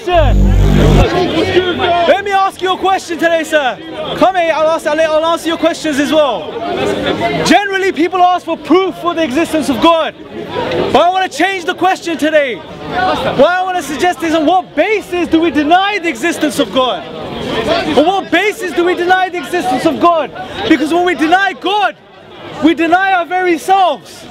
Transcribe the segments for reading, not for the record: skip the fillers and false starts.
question. Let me ask you a question today, sir. Come here, I'll answer your questions as well. Generally, people ask for proof for the existence of God. But I want to change the question today. What I want to suggest is, on what basis do we deny the existence of God? On what basis do we deny the existence of God? Because when we deny God, we deny our very selves.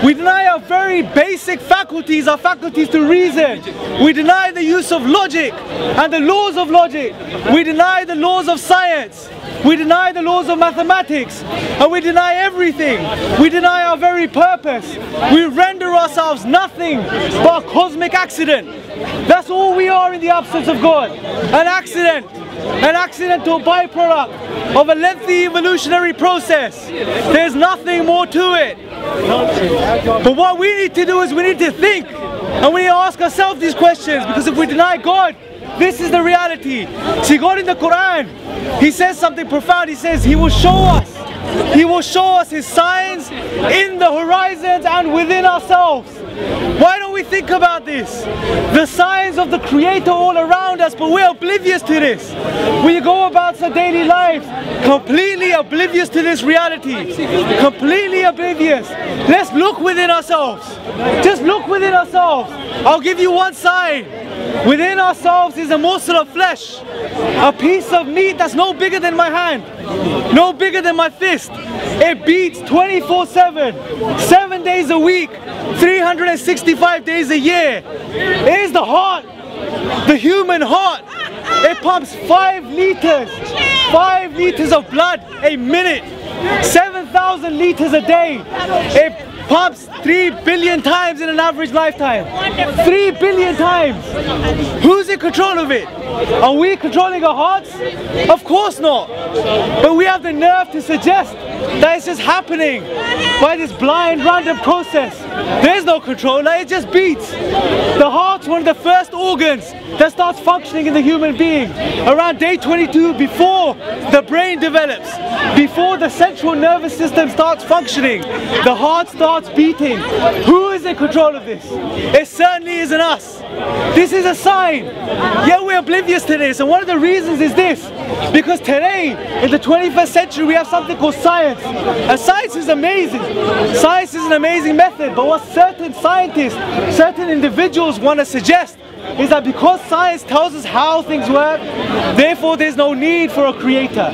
We deny our very basic faculties, our faculties to reason. We deny the use of logic and the laws of logic. We deny the laws of science. We deny the laws of mathematics. And we deny everything. We deny our very purpose. We render ourselves nothing but a cosmic accident. That's all we are in the absence of God. An accident. An accidental byproduct of a lengthy evolutionary process. There's nothing more to it. But what we need to do is we need to think, and we need to ask ourselves these questions, because if we deny God, this is the reality. See, God in the Quran, He says something profound. He says He will show us. He will show us His signs in the horizons and within ourselves. Why don't we think about this? The signs of the Creator all around us, but we're oblivious to this. We go about our daily lives completely oblivious to this reality. Completely oblivious. Let's look within ourselves. Just look within ourselves. I'll give you one sign. Within ourselves is a morsel of flesh. A piece of meat that's no bigger than my hand. No bigger than my fist. It beats 24/7, 7 days a week, 365 days a year. It is the heart, the human heart. It pumps 5 liters of blood a minute, 7,000 liters a day. It pumps 3 billion times in an average lifetime. 3 billion times. Who's in control of it? Are we controlling our hearts? Of course not. But we have the nerve to suggest that it's just happening by this blind, random process. There's no controller, it just beats. The heart's one of the first organs that starts functioning in the human being. Around day 22, before the brain develops, before the central nervous system starts functioning, the heart starts beating. Who is in control of this? It certainly isn't us. This is a sign. Yet we're oblivious to this. And one of the reasons is this. Because today, in the 21st century, we have something called science. And science is amazing. Science is an amazing method. But what certain scientists, certain individuals want to suggest is that because science tells us how things work, therefore there's no need for a creator.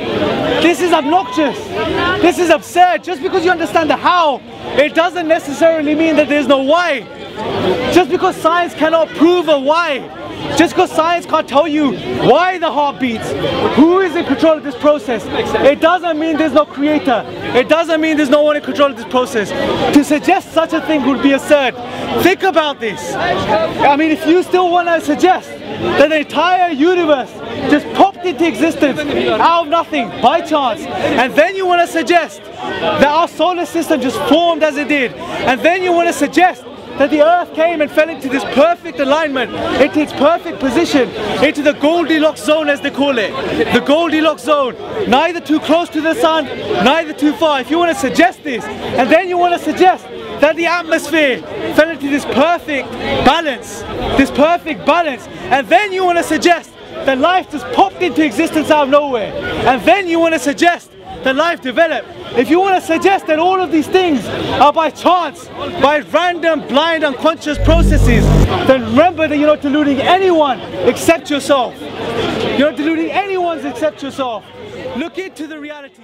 This is obnoxious. This is absurd. Just because you understand the how, it doesn't necessarily mean that there's no why. Just because science cannot prove a why, just because science can't tell you why the heart beats, who is in control of this process, it doesn't mean there's no creator. It doesn't mean there's no one in control of this process. To suggest such a thing would be absurd. Think about this. I mean, if you still want to suggest that the entire universe just popped into existence out of nothing, by chance, and then you want to suggest that our solar system just formed as it did, and then you want to suggest that the earth came and fell into this perfect alignment, into its perfect position, into the Goldilocks zone as they call it. The Goldilocks zone. Neither too close to the sun, neither too far. If you want to suggest this, and then you want to suggest that the atmosphere fell into this perfect balance, and then you want to suggest that life just popped into existence out of nowhere, and then you want to suggest that life developed. If you want to suggest that all of these things are by chance, by random, blind, unconscious processes, then remember that you're not deluding anyone except yourself. You're not deluding anyone except yourself. Look into the reality.